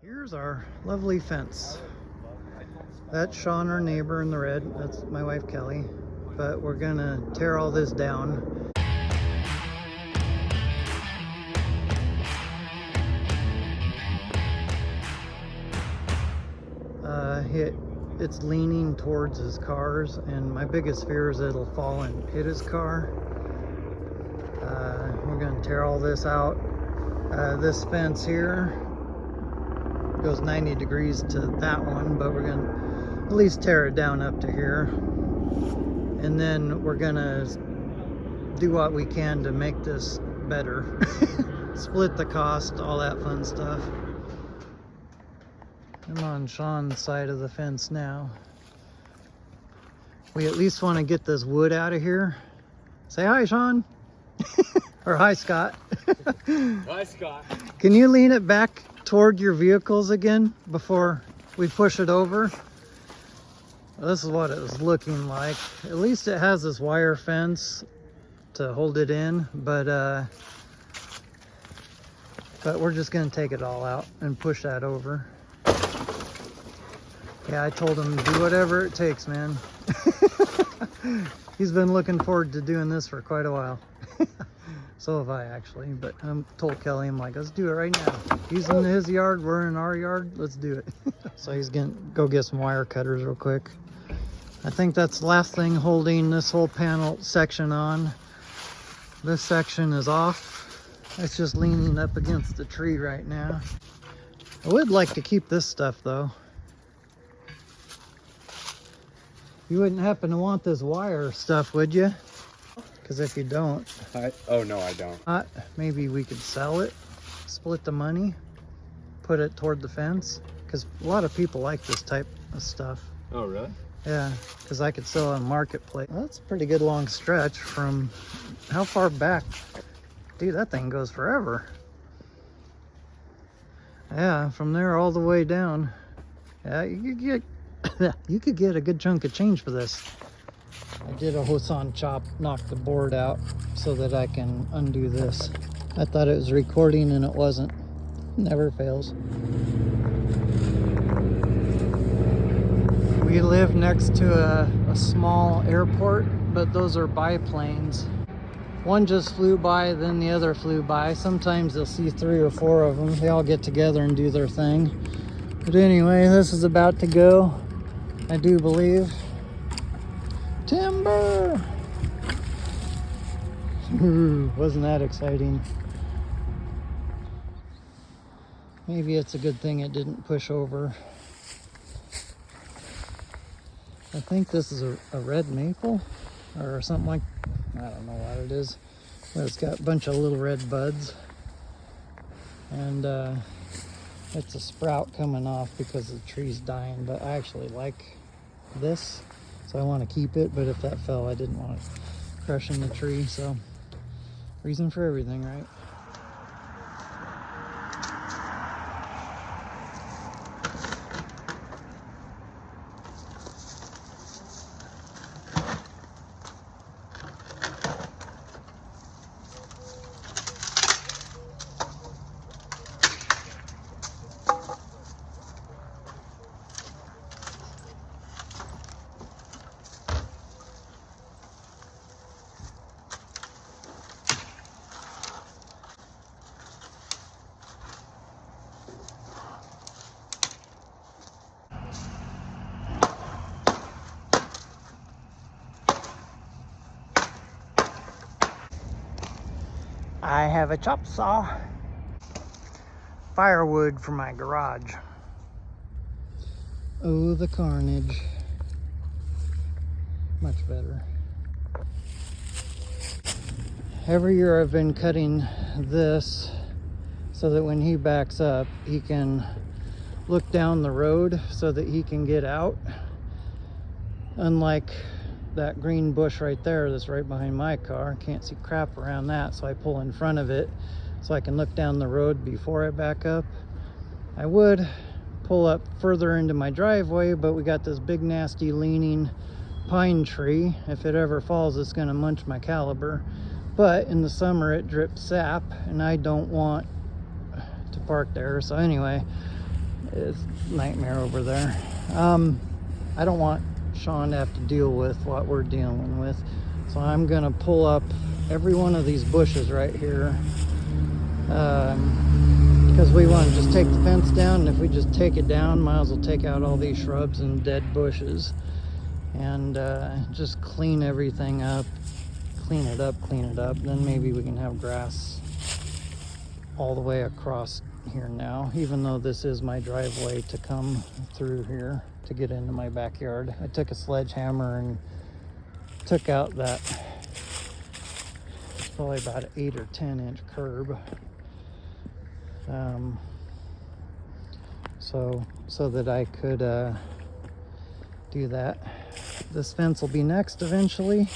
Here's our lovely fence. That's Sean, our neighbor in the red. That's my wife Kelly. But we're gonna tear all this down. It's leaning towards his cars, and my biggest fear is it'll fall and hit his car. We're gonna tear all this out. This fence here goes 90 degrees to that one, but we're gonna at least tear it down up to here, and then we're gonna do what we can to make this better. Split the cost, all that fun stuff. I'm on Sean's side of the fence now. We at least want to get this wood out of here. Say hi, Sean. Or hi, Scott. Hi, Scott. Can you lean it back toward your vehicles again before we push it over? Well, this is what it was looking like. At least it has this wire fence to hold it in, but we're just gonna take it all out and push that over. Yeah, I told him do whatever it takes, man. He's been looking forward to doing this for quite a while. So have I, actually, but I told Kelly, I'm like, let's do it right now. He's in his yard, we're in our yard, let's do it. So he's gonna go get some wire cutters real quick. I think that's the last thing holding this whole panel section on. This section is off. It's just leaning up against the tree right now. I would like to keep this stuff though. You wouldn't happen to want this wire stuff, would you? Because if you don't... Oh, no, I don't. Maybe we could sell it, split the money, put it toward the fence. Because a lot of people like this type of stuff. Oh, really? Yeah, because I could sell it on Marketplace. Well, that's a pretty good long stretch from... How far back? Dude, that thing goes forever. Yeah, from there all the way down. Yeah, you could get a good chunk of change for this. I did a Hosan chop, knock the board out so that I can undo this. I thought it was recording and it wasn't. Never fails. We live next to a small airport, but those are biplanes. One just flew by, then the other flew by. Sometimes you'll see 3 or 4 of them. They all get together and do their thing. But anyway, this is about to go, I do believe. Timber! Ooh, wasn't that exciting? Maybe it's a good thing it didn't push over. I think this is a red maple or something like, I don't know what it is, but it's got a bunch of little red buds, and it's a sprout coming off because the tree's dying. But I actually like this, so I want to keep it. But if that fell, I didn't want it crushing the tree. So reason for everything, right? I have a chop saw. Firewood for my garage. Oh, the carnage. Much better. Every year I've been cutting this so that when he backs up, he can look down the road so that he can get out. Unlike that green bush right there that's right behind my car. Can't see crap around that, so I pull in front of it so I can look down the road before I back up. I would pull up further into my driveway, but we got this big nasty leaning pine tree. If it ever falls, it's gonna munch my caliber. But in the summer it drips sap and I don't want to park there. So anyway, It's a nightmare over there. I don't want Sean to have to deal with what we're dealing with. So I'm gonna pull up every one of these bushes right here. Because we want to just take the fence down, and if we just take it down, might as well take out all these shrubs and dead bushes. And just clean everything up. Clean it up, then maybe we can have grass all the way across here now, even though this is my driveway to come through here to get into my backyard. I took a sledgehammer and took out that, it's probably about an 8 or 10 inch curb, so that I could do that. This fence will be next eventually.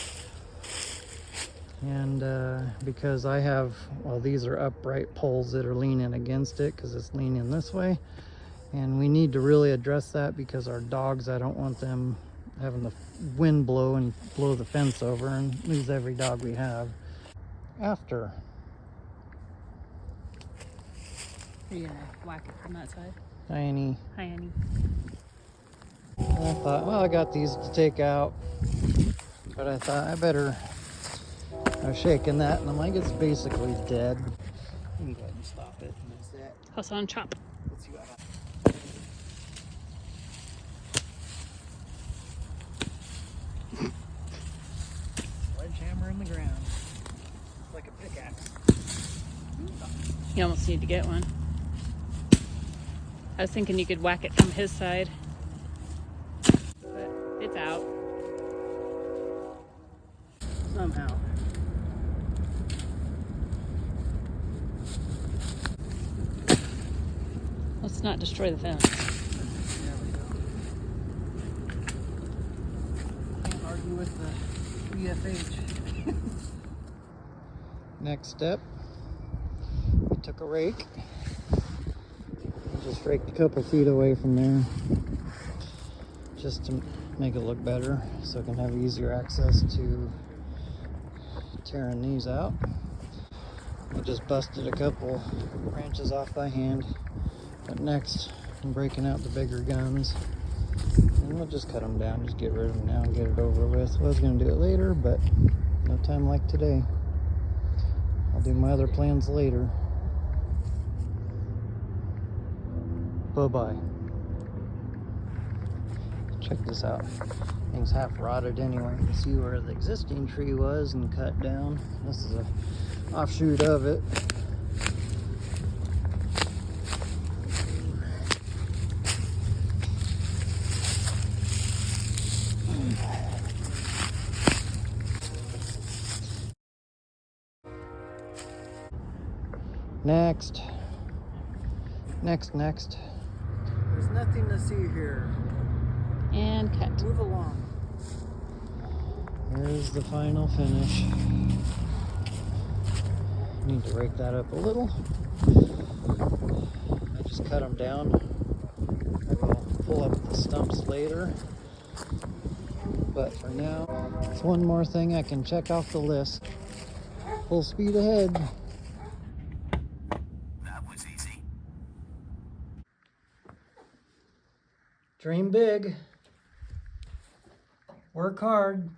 And because I have, well, these are upright poles that are leaning against it because it's leaning this way, and we need to really address that because our dogs, I don't want them having the wind blow and blow the fence over and lose every dog we have. After. Are you gonna whack it from that side? Hi, Annie. Hi, Annie. I thought, well, I got these to take out, but I thought I better. I was shaking that, and I'm like, it's basically dead. You can go ahead and stop it. And that's that. How's on chop? Let's see what happens. Sledgehammer in the ground. It's like a pickaxe. You almost need to get one. I was thinking you could whack it from his side, but it's out. Somehow. Let's not destroy the fence. There we go. Can't argue with the BFH. Next step, we took a rake. Just raked a couple feet away from there, just to make it look better, so I can have easier access to tearing these out. I just busted a couple branches off by hand, but next I'm breaking out the bigger guns, and we'll just cut them down, just get rid of them now and get it over with. I was going to do it later, but no time like today. I'll do my other plans later. Bye-bye. Check this out. Thing's half rotted anyway. You can see where the existing tree was and cut down. This is a offshoot of it. Next. There's nothing to see here. And cut. Move along. Here's the final finish. Need to rake that up a little. I just cut them down. I will pull up the stumps later. But for now, it's one more thing I can check off the list. Full speed ahead. That was easy. Dream big. Work hard.